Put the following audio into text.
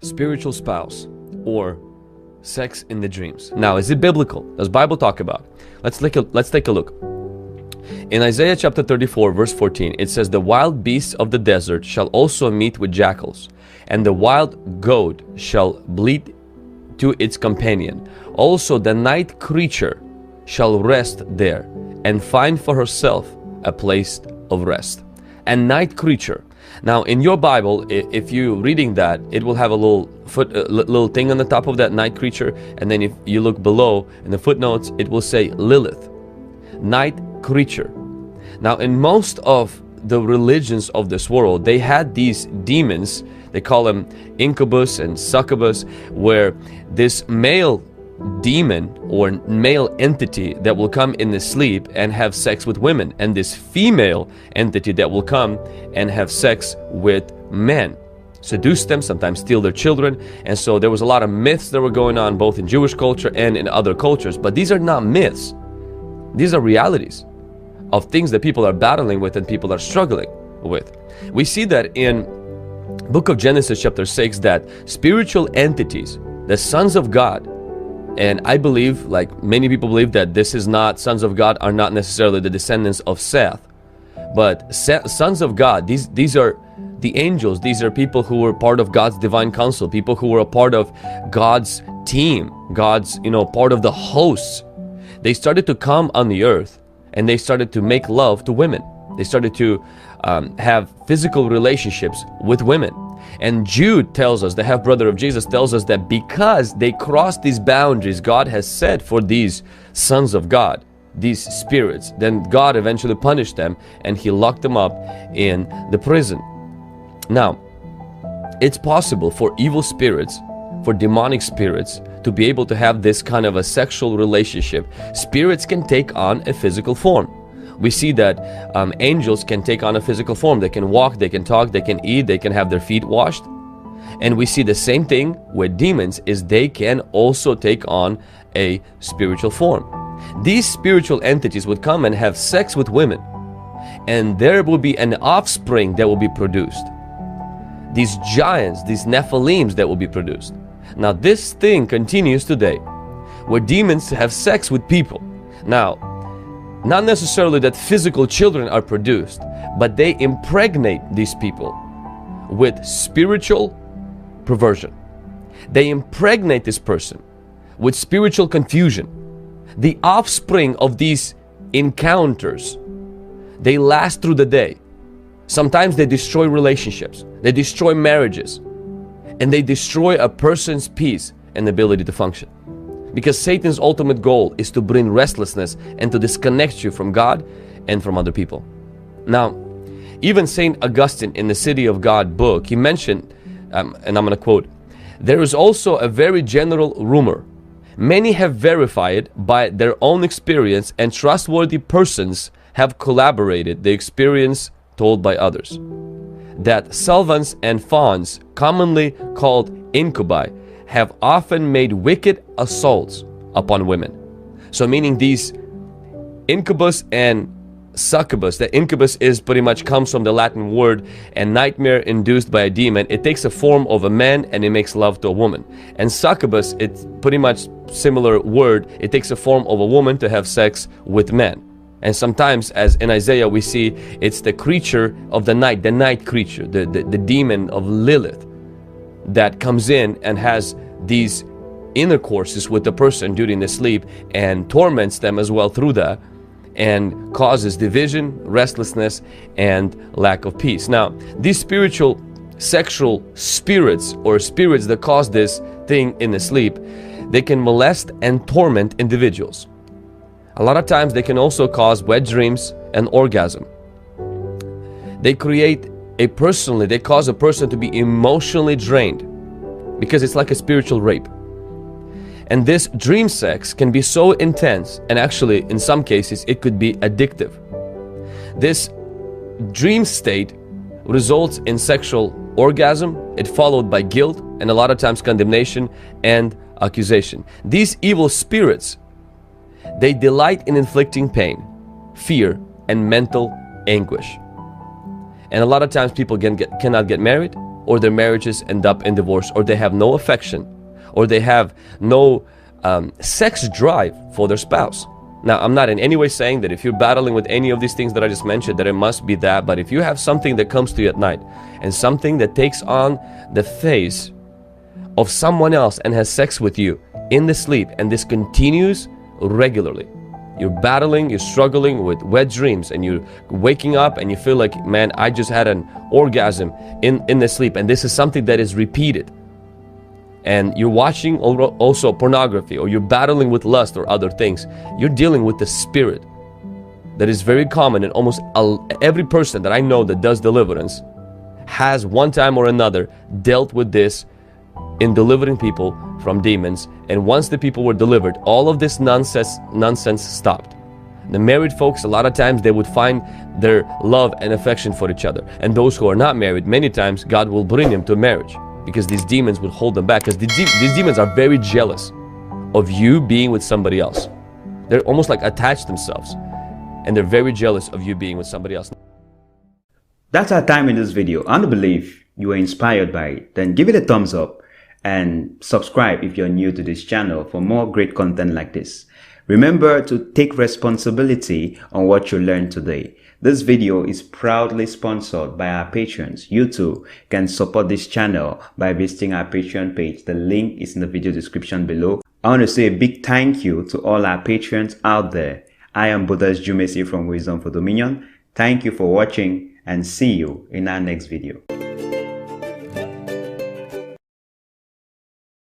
spiritual spouse or sex in the dreams. Now, is it biblical? Does Bible talk about? Let's take a look. In Isaiah chapter 34 verse 14, it says, "The wild beasts of the desert shall also meet with jackals, and the wild goat shall bleat to its companion. Also the night creature shall rest there, and find for herself a place of rest." And night creature. Now in your Bible, if you're reading that, it will have a little thing on the top of that, night creature, and then if you look below in the footnotes, it will say Lilith, night creature. Now in most of the religions of this world, they had these demons, they call them incubus and succubus, where this male demon or male entity that will come in the sleep and have sex with women, and this female entity that will come and have sex with men, seduce them, sometimes steal their children. And so there was a lot of myths that were going on both in Jewish culture and in other cultures. But these are not myths, these are realities of things that people are battling with and people are struggling with. We see that in book of Genesis chapter 6 that spiritual entities, the sons of God, and I believe, like many people believe, that this is not, sons of God are not necessarily the descendants of Seth, but sons of God, these are the angels. These are people who were part of God's divine council, people who were a part of God's team, God's, part of the hosts. They started to come on the earth and they started to make love to women. They started to have physical relationships with women. And Jude tells us, the half-brother of Jesus, tells us that because they crossed these boundaries God has set for these sons of God, these spirits, then God eventually punished them and He locked them up in the prison. Now, it's possible for evil spirits, for demonic spirits, to be able to have this kind of a sexual relationship. Spirits can take on a physical form. We see that angels can take on a physical form. They can walk, they can talk, they can eat, they can have their feet washed. And we see the same thing with demons, is they can also take on a spiritual form. These spiritual entities would come and have sex with women, and there will be an offspring that will be produced. These giants, these Nephilims that will be produced. Now this thing continues today, where demons have sex with people. Now, not necessarily that physical children are produced, but they impregnate these people with spiritual perversion. They impregnate this person with spiritual confusion. The offspring of these encounters, they last through the day. Sometimes they destroy relationships, they destroy marriages, and they destroy a person's peace and ability to function. Because Satan's ultimate goal is to bring restlessness and to disconnect you from God and from other people. Now, even Saint Augustine in the City of God book, he mentioned, and I'm going to quote, "There is also a very general rumor. Many have verified by their own experience, and trustworthy persons have collaborated the experience told by others, that salvans and fawns, commonly called incubi, have often made wicked assaults upon women." So meaning these incubus and succubus, the incubus is pretty much comes from the Latin word and nightmare induced by a demon. It takes a form of a man and it makes love to a woman. And succubus, it's pretty much similar word. It takes a form of a woman to have sex with men. And sometimes, as in Isaiah, we see it's the creature of the night creature, the demon of Lilith, that comes in and has these intercourses with the person during the sleep and torments them as well through that, and causes division, restlessness, and lack of peace. Now, these spiritual sexual spirits, or spirits that cause this thing in the sleep, they can molest and torment individuals. A lot of times they can also cause wet dreams and orgasm. They cause a person to be emotionally drained, because it's like a spiritual rape. And this dream sex can be so intense, and actually in some cases it could be addictive. This dream state results in sexual orgasm, it followed by guilt, and a lot of times condemnation and accusation. These evil spirits, they delight in inflicting pain, fear, and mental anguish. And a lot of times people cannot get married, or their marriages end up in divorce, or they have no affection, or they have no sex drive for their spouse. Now, I'm not in any way saying that if you're battling with any of these things that I just mentioned, that it must be that. But if you have something that comes to you at night, and something that takes on the face of someone else and has sex with you in the sleep, and this continues regularly, you're battling, you're struggling with wet dreams, and you're waking up and you feel like, man, I just had an orgasm in the sleep, and this is something that is repeated, and you're watching also pornography, or you're battling with lust or other things, you're dealing with the spirit that is very common. And almost every person that I know that does deliverance has one time or another dealt with this in delivering people from demons. And once the people were delivered, all of this nonsense stopped. The married folks, a lot of times they would find their love and affection for each other, and those who are not married, many times God will bring them to marriage, because these demons would hold them back, because these demons are very jealous of you being with somebody else. They're almost like attached themselves, and they're very jealous of you being with somebody else. That's our time in this video. I do believe you were inspired by it. Then give it a thumbs up and subscribe if you're new to this channel for more great content like this. Remember to take responsibility on what you learned today. This video is proudly sponsored by our patrons. You too can support this channel by visiting our Patreon page. The link is in the video description below. I want to say a big thank you to all our patrons out there. I am Buddha's Jumesi from Wisdom for Dominion. Thank you for watching, and see you in our next video.